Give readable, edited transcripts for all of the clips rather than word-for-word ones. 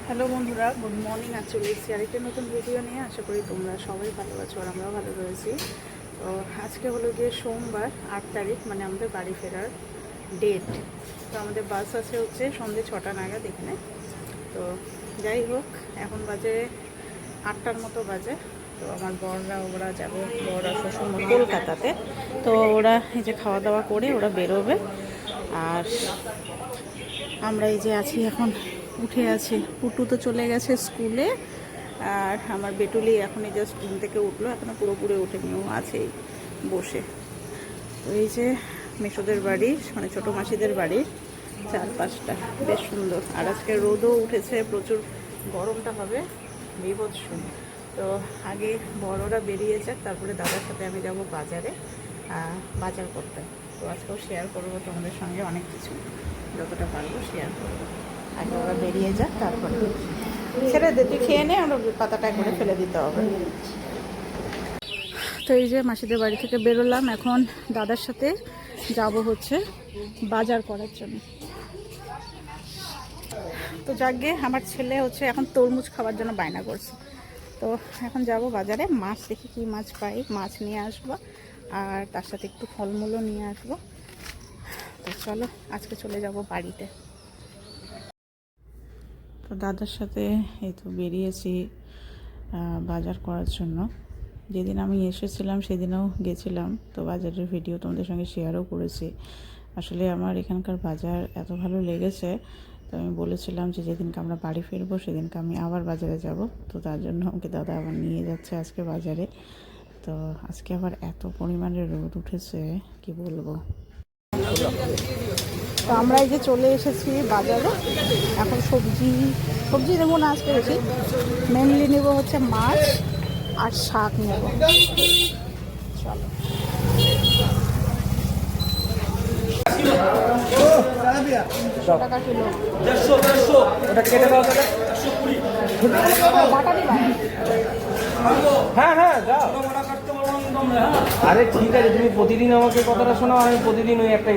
Hello বন্ধুরা, good morning. আজ চলে এসেছি আরেকটা নতুন ভিডিও নিয়ে। আশা করি তোমরা সবাই ভালো আছো আর আমরাও ভালো রয়েছি। তো আজকে হলো গিয়ে সোমবার 8 তারিখ, মানে আমাদের বাড়ি ফেরার ডেট। তো আমাদের বাস আছে হচ্ছে সন্ধ্যে 6টা নাগাদ এখানে। তো যাই হোক, এখন বাজে 8টার মতো বাজে। তো আমার ওরা যাবে, বড়রা শ্বশুর কলকাতাতে। তো ওরা এই যে খাওয়া দাওয়া করে ওরা বেরোবে, আর আমরা এই যে আছি এখন, উঠে আছে। পুটু তো চলে গেছে স্কুলে, আর আমার বেটুলি এখনই জাস্ট ঘুম থেকে উঠলো, এখনও পুরোপুরি ওঠেনি, ও আছে বসে। তো এই যে মেসোদের বাড়ি, মানে ছোটো মাসিদের বাড়ি, চারপাশটা বেশ সুন্দর। আর আজকে রোদও উঠেছে প্রচুর, গরমটা হবে বীভৎস। তো আগে বড়রা বেরিয়ে যাক, তারপরে দাদার সাথে আমি যাব বাজারে বাজার করতে। তো আজকেও শেয়ার করবো তোমাদের সঙ্গে অনেক কিছু, যতটা পারবো শেয়ার করবো। আগে ওরা বেরিয়ে যাক, তারপরে ছেড়ে দে, তুই খেয়ে নে, আমরা পাতাটা করে ফেলে দিতে হবে। তো এই যে মাসিদের বাড়ি থেকে বেরোলাম, এখন দাদার সাথে যাব হচ্ছে বাজার করার জন্য। তো যাকে আমার ছেলে হচ্ছে এখন তরমুজ খাওয়ার জন্য বায়না করছে। তো এখন যাব বাজারে, মাছ দেখি কি মাছ পাই, মাছ নিয়ে আসবো, আর তার সাথে একটু ফলমূলও নিয়ে আসবো। তো চলো আজকে চলে যাব বাড়িতে। তো দাদার সাথে এই তো বেরিয়েছি বাজার করার জন্য। যেদিন আমি এসেছিলাম সেদিনও গেছিলাম, তো বাজারের ভিডিও তোমাদের সঙ্গে শেয়ারও করেছি। আসলে আমার এখানকার বাজার এত ভালো লেগেছে, তো আমি বলেছিলাম যে যেদিনকে আমরা বাড়ি ফিরবো সেদিনকে আমি আবার বাজারে যাব। তো তার জন্য আমাকে দাদা আবার নিয়ে যাচ্ছে আজকে বাজারে। তো আজকে আবার এত পরিমাণে রোদ উঠেছে কি বলবো। তো আমরা এই যে চলে এসেছি বাজারে। এখন সবজি নেবো না আজকে বেশি, মেনলি নেবো হচ্ছে মাছ আর শাক নেব। চলো টাকা কিলো হ্যাঁ হ্যাঁ যাও। আরে ঠিক আছে, তুমি প্রতিদিন আমাকে কথাটা শোনাও, আমি প্রতিদিন ওই একটাই।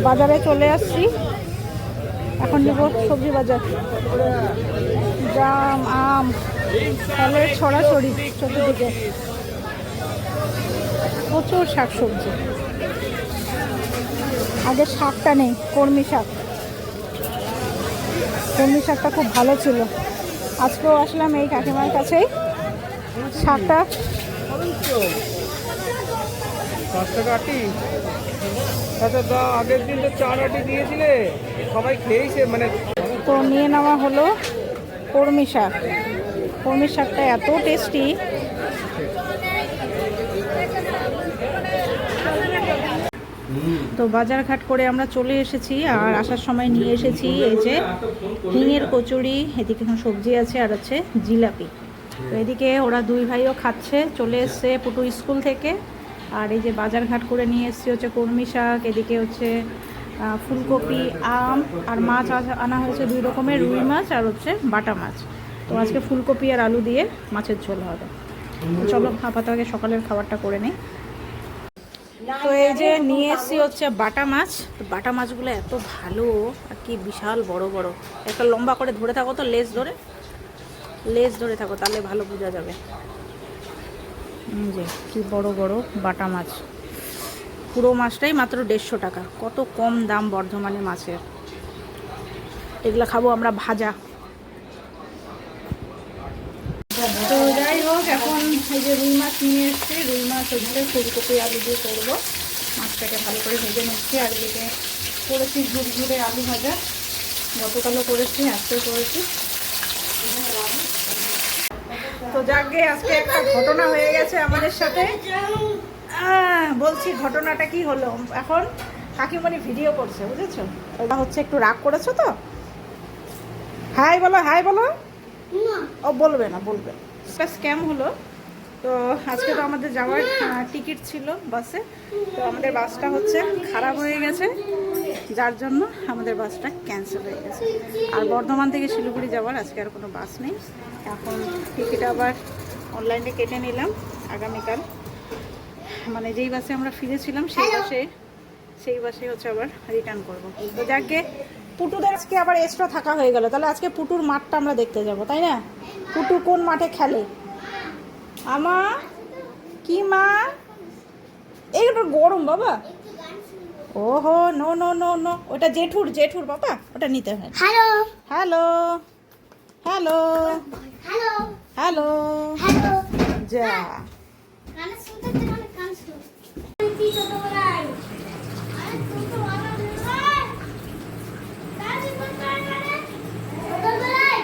বাজারে চলে আসছি, এখন নেব সবজি বাজার। জাম, আম, ফলের ছড়াছড়ি চতুর্দিকে, প্রচুর শাক সবজি। আগে শাকটা নেই, কলমি শাকটা খুব ভালো ছিল। আজকেও আসলাম এই কাকিমার কাছেই, শাকটা 5 টাকা আটি। আচ্ছা দা, আগের দিন তো 4 আটি দিয়েছিলে, সবাই খেয়েছে মানে। তো নিয়ে নেওয়া হলো কলমি শাকটা এত টেস্টি। তো বাজারঘাট করে আমরা চলে এসেছি, আর আসার সময় নিয়ে এসেছি এই যে হিঙের কচুরি, এদিকে এখন সবজি আছে, আর হচ্ছে জিলাপি। তো এদিকে ওরা দুই ভাইও খাচ্ছে, চলে এসছে পুটু স্কুল থেকে। আর এই যে বাজারঘাট করে নিয়ে এসেছি হচ্ছে কলমি শাক, এদিকে হচ্ছে ফুলকপি, আম, আর মাছ আনা হয়েছে 2 রকমের, রুই মাছ আর হচ্ছে বাটা মাছ। তো আজকে ফুলকপি আর আলু দিয়ে মাছের ঝোল হবে। চলো আপাতত আগে সকালের খাবারটা করে নিই। তো এই যে নিয়ে এসেছি হচ্ছে বাটা মাছ। তো বাটা মাছগুলো এত ভালো, আর কি বিশাল বড় বড়। একটা লম্বা করে ধরে থাকো, তো লেজ ধরে থাকো, তাহলে ভালো বোঝা যাবে। যে কি বড় বড় বাটা মাছ, পুরো মাছটাই মাত্র 150 টাকা। কত কম দাম বর্ধমানে মাছের। এগুলো খাবো আমরা ভাজা। তো যাই হোক, এখন এই যে রুই মাছ নিয়ে এসছি, রুই মাছ হচ্ছে ফুলকপি আলু দিয়ে করবো। মাছটাকে ভালো করে ভেজে নিচ্ছি, আর এদিকে করেছি ঝুরঝুরে আলু ভাজা। গতকালও করেছি, আজকেও করেছি। তো যাকে আজকে একটা ঘটনা হয়ে গেছে আমাদের সাথে। বলছি ঘটনাটা কি হলো। এখন কাকিমণি ভিডিও করছে, বুঝেছো? ওটা হচ্ছে একটু রাগ করেছো তো। হাই বলো। ও বলবে না, একটা স্ক্যাম হলো। তো আজকে তো আমাদের যাওয়ার টিকিট ছিল বাসে, তো আমাদের বাসটা হচ্ছে খারাপ হয়ে গেছে, যার জন্য আমাদের বাসটা ক্যান্সেল হয়ে গেছে। আর বর্ধমান থেকে শিলিগুড়ি যাওয়ার আজকে আর কোনো বাস নেই। এখন টিকিট আবার অনলাইনে কেটে নিলাম আগামীকাল, মানে যেই বাসে আমরা ফিরেছিলাম সেই বাসে হচ্ছে আবার রিটার্ন করবো। তো যাকে পুটুদের আজকে আবার এক্সট্রা থাকা হয়ে গেল, তাহলে আজকে পুটুর মাঠটা আমরা দেখতে যাব, তাই না? পুটু কোন মাঠে খেলে? আমা কি মা, এইটা গরম বাবা। ওহো, নো নো নো নো, ওটা জেঠুর জেঠুর বাবা, ওটা নিতে হয়। Hello hello hello hello hello, hello যা গান শুনতে তো অনেক গান শুনো কি ছোটবেলায় আরে তুমি তো ভালো নয় দাদি কোথায় গেলে ছোটবেলায়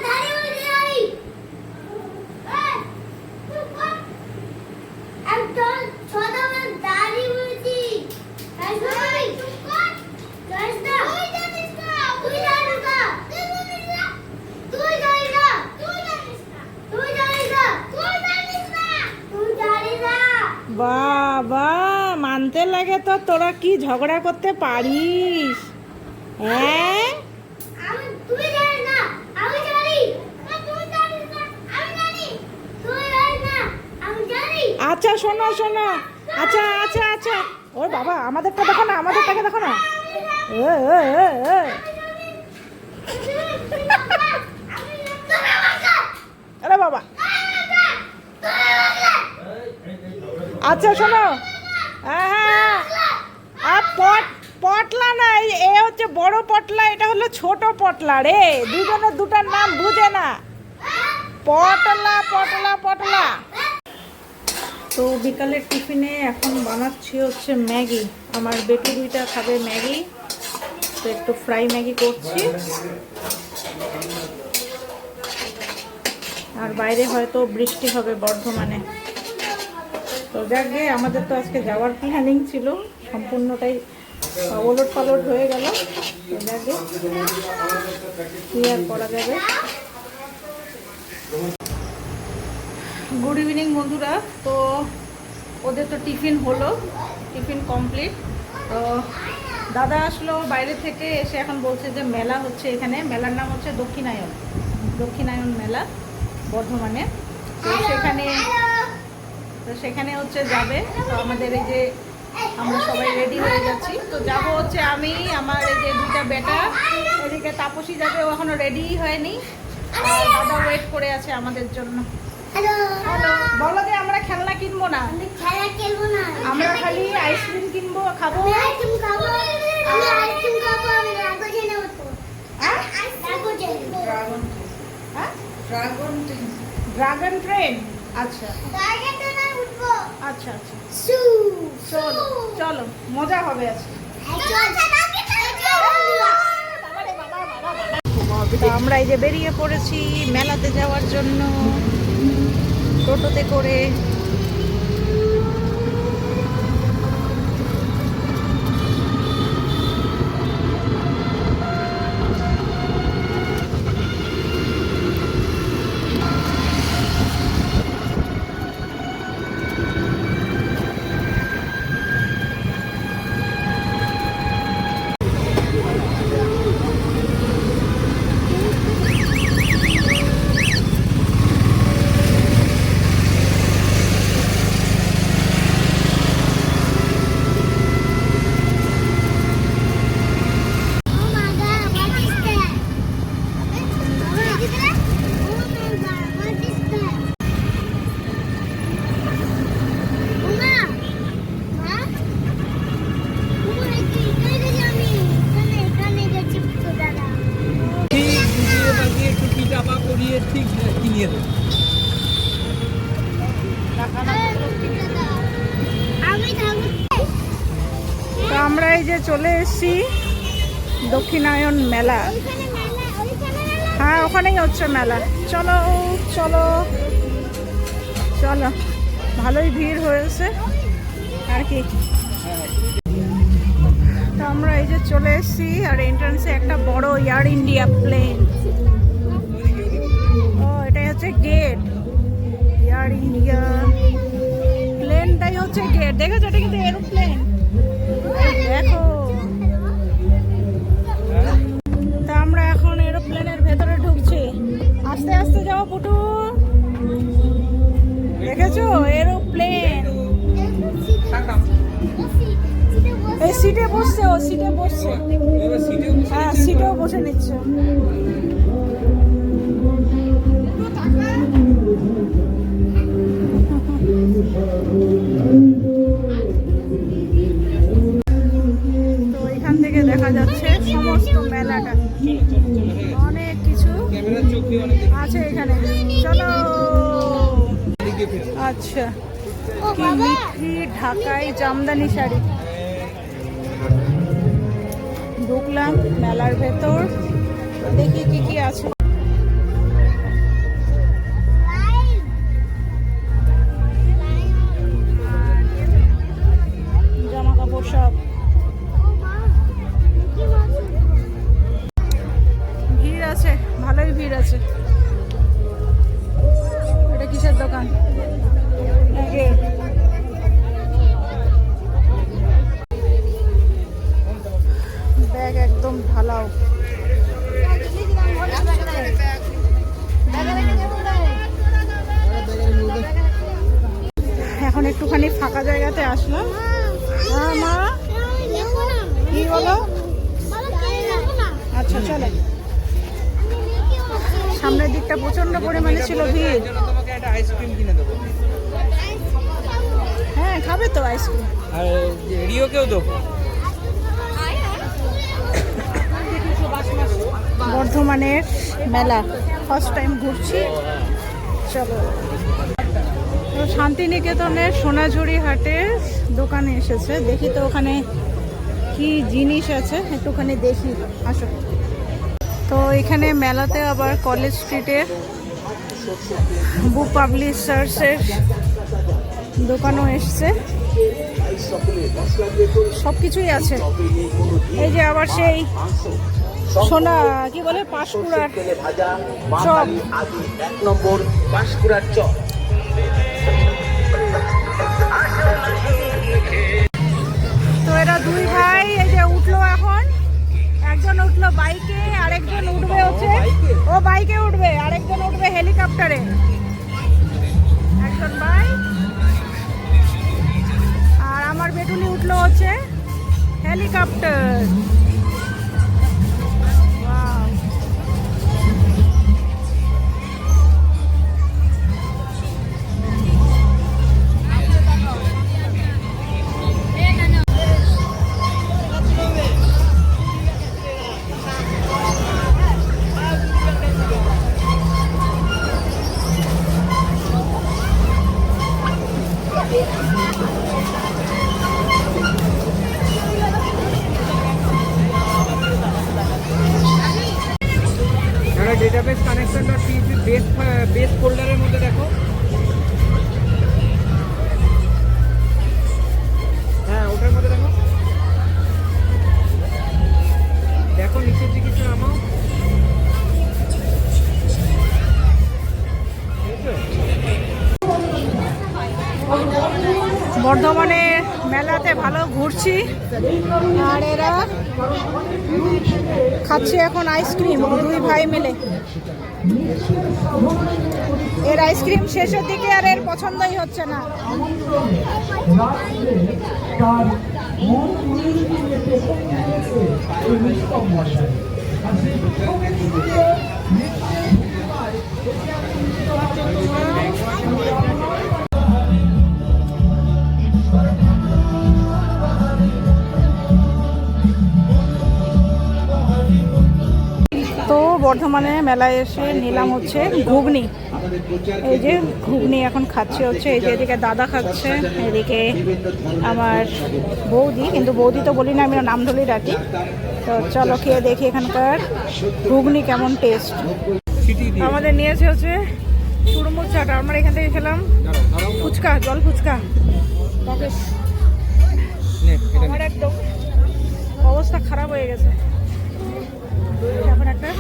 দাঁড়িয়ে বসে আমি এই তুই কোন একদম ছোটবেলায় দাঁড়িয়ে বসি তাই শুনি তুই কোন জানিস না তুই জানিস না তুই জানিস না তুই জানিস না তুই জানিস না তুই জানিস না তুই জানিস না তুই জানিস না বাবা, মানতে লাগে তো, তোরা কি ঝগড়া করতে পারিস? হ্যাঁ, তুই জানিস না আমি জানি তুই জানিস না আমি জানি তুই জানিস না আমি জানি আচ্ছা শোনো শোনো, আচ্ছা আচ্ছা আচ্ছা, ওর বাবা আমাদেরটা দেখো না, আমাদেরটাকে দেখো না। এ, এ, এ, এ। আরে বাবা, আচ্ছা শোনো, হ্যাঁ আর পটলা না, এ হচ্ছে বড় পটলা, এটা হলো ছোট পটলা রে, দুজনের দুটার নাম বুঝে না। পটলা পটলা পটলা। তো বিকালের টিফিনে এখন বানাচ্ছি হচ্ছে ম্যাগি, আমার বেটু দুইটা খাবে ম্যাগি, তো একটু ফ্রাই ম্যাগি করছি। আর বাইরে হয়তো বৃষ্টি হবে বর্ধমানে, তো যাক গে, আমাদের তো আজকে যাওয়ার প্ল্যানিং ছিল, সম্পূর্ণটাই ওলট পালট হয়ে গেল। তো যাক গে, কি আর করা যাবে। গুড ইভিনিং বন্ধুরা, তো ওদের তো টিফিন হলো, টিফিন কমপ্লিট। তো দাদা আসলো বাইরে থেকে এসে, এখন বলছে যে মেলা হচ্ছে এখানে, মেলার নাম হচ্ছে দক্ষিণায়ন মেলা বর্ধমানে। তো সেখানে হচ্ছে যাবে। তো আমাদের এই যে আমরা সবাই রেডি হয়ে যাচ্ছি, তো যাব হচ্ছে আমি, আমার এই যে দুটা বেটা, এদিকে তাপসী যাবে, ও এখনো রেডি হয়নি, আর দাদা ওয়েট করে আছে আমাদের জন্য। হ্যালো বলো যে আমরা খেলনা কিনবো না, আমি খেলা খেলবো না আমরা খালি আইসক্রিম কিনবো, খাবো। আমি আইসক্রিম খাবো আমি আইসক্রিম খাবো আমি রাগো জেনে হতো হ্যাঁ, রাগো জেনে হ্যাঁ, ড্রাগন ট্রেন। আচ্ছা গাড়িতে না উঠবো আচ্ছা আচ্ছা, সু চলো চলো, মজা হবে আজকে। তো আমরা এই যে বেরিয়ে পড়েছি মেলাতে যাওয়ার জন্য টোটোতে করে। ঠিক কিনিয়ে দেবে। তো আমরা এই যে চলে এসেছি দক্ষিণায়ন মেলা। হ্যাঁ, ওখানেই হচ্ছে মেলা। চলো চলো চলো, ভালোই ভিড় হয়েছে আর কি। তো আমরা এই যে চলে এসেছি, আর এন্ট্রান্সে একটা বড় এয়ার ইন্ডিয়া প্লেন। ও, এটাই হচ্ছে গেট, এয়ার ইন্ডিয়া প্লেনটাই হচ্ছে গেট। দেখেছো, এটা কিন্তু এরোপ্লেন, দেখো। তা আমরা এখন এরোপ্লেনের ভেতরে ঢুকছি, আস্তে আস্তে যাও পুটু। দেখেছো এরোপ্লেন, এই সিটে বসছে, ও সিটে বসছে। এবার সিটেও বসে হ্যাঁ, নিচ্ছে। সিটেও বসে নিচ্ছে। তো এখান থেকে দেখা যাচ্ছে সমস্ত মেলাটা, অনেক কিছু ক্যামেরার চোখ দিয়ে অনেক দেখি। আছে এখানে। চলো। এদিকে ফিরে। আচ্ছা, কি মিঠি ঢাকাই জামদানি শাড়ি। ঢুকলাম মেলার ভেতর, দেখি কি কি আছে। জামা কাপড় সব, ভিড় আছে, ভালোই ভিড় আছে। এটা কিসের দোকান? আগে ব্যাগ একদম ঢালাও। এখন একটুখানি ফাঁকা জায়গাতে আসলাম। হ্যাঁ মা, কি বলো? আচ্ছা চলো। সামনের দিকটা প্রচন্ড পরিমাণে ছিল ভিড়। এর জন্য তোমাকে একটা আইসক্রিম কিনে দেবো। হ্যাঁ, খাবে তো আইসক্রিম? আর রিওকেও দেবো। বর্ধমানের মেলা ফার্স্ট টাইম ঘুরছি। চলো। তো শান্তিনিকেতনের সোনাঝুরি হাটের দোকানে এসেছে, দেখি তো ওখানে কি জিনিস আছে, একটুখানি দেখি। আসো। তো এখানে মেলাতে আবার কলেজ স্ট্রিটের বুক পাবলিশার্সের দোকানও এসছে, সব কিছুই আছে। এই যে আবার সেই সোনা কি বলে, পাঁশকুড়ার চপ। 1 নম্বর পাঁশকুড়ার চপ। তো এরা দুই ভাই এই যে উঠলো, এখন একজন উঠলো বাইকে, আরেকজন উঠবে হচ্ছে, ও বাইকে উঠবে, আরেকজন উঠবে হেলিকপ্টারে। একজন বাইক, আর আমার বেটুলি উঠলো হচ্ছে helicopter. Wow! Database connection dot PHP base ফোল্ডারের মধ্যে দেখো। হ্যাঁ, ওটার মধ্যে দেখো। দেখো নিচের দিকে কিছু নামাও। বর্ধমানে মেলাতে ভালো ঘুরছি, আর এরা খাচ্ছে এখন আইসক্রিম, দুই ভাই মিলে। এর আইসক্রিম শেষের দিকে আর এর পছন্দই হচ্ছে না। তো বর্ধমানে মেলায় এসে নিলাম হচ্ছে ঘুগনি। এই যে ঘুগনি এখন খাচ্ছে হচ্ছে, এই যে এদিকে দাদা খাচ্ছে, এদিকে আমার বৌদি, কিন্তু বৌদি তো বলি না, আমি নাম ধরেই ডাকি। তো চলো খেয়ে দেখি এখানকার ঘুগনি কেমন টেস্ট। আমাদের নিয়েছে হচ্ছে চুরমুর চাট, আমরা এখান থেকে খেলাম ফুচকা, জল ফুচকা। আমার একদম অবস্থা খারাপ হয়ে গেছে, এখন একটা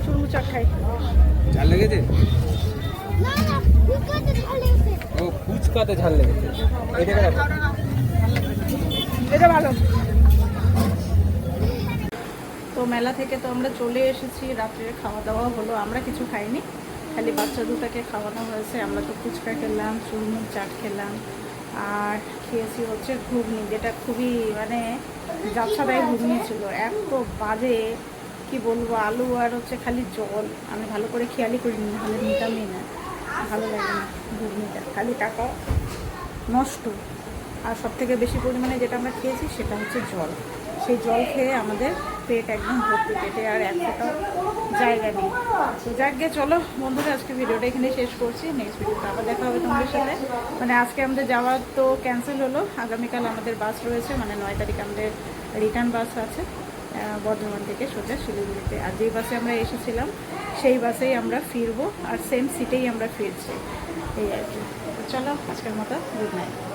চুরমুর চাট খাই। ঝাল লেগেছে? না না, ফুচকাতে ঝাল লেগেছে। ও ফুচকাতে ঝাল লেগেছে। এটা খারাপ। এটা ভালো। তো মেলা থেকে তো আমরা চলে এসেছি, রাত্রে খাওয়া দাওয়া হলো, আমরা কিছু খাইনি, খালি বাচ্চা দুটাকে খাওয়ানো হয়েছে। আমরা তো ফুচকা খেলাম, চুরমুর চাট খেলাম, আর খেয়েছি হচ্ছে ঘুগনি, যেটা খুবই মানে যাচ্ছাদায় ঘুগনি ছিল, এত বাজে কি বলবো, আলু আর হচ্ছে খালি জল। আমি ভালো করে খেয়ালই করিনি, ভালো নিতামই না, ভালো লাগে না ঘুগনিটা, খালি টাকা নষ্ট। আর সব থেকে বেশি পরিমাণে যেটা আমরা খেয়েছি সেটা হচ্ছে জল। সেই জল খেয়ে আমাদের পেট একদম ভর্তি, পেটে আর এক ফোঁটাও জায়গা নেই। তো যাক গে, চলো বন্ধুরা, আজকে ভিডিওটা এখানে শেষ করছি। নেক্সট ভিডিওতে আবার দেখা হবে তোমাদের সাথে। মানে আজকে আমাদের যাওয়া তো ক্যান্সেল হলো, আগামীকাল আমাদের বাস রয়েছে, মানে 9 তারিখ আমাদের রিটার্ন বাস আছে বর্ধমান থেকে সোজা শিলিগুড়িতে। আর যেই বাসে আমরা এসেছিলাম সেই বাসেই আমরা ফিরবো, আর সেম সিটেই আমরা ফিরছি, এই আর কি। তো চলো, আজকের মতো গুড নাইট।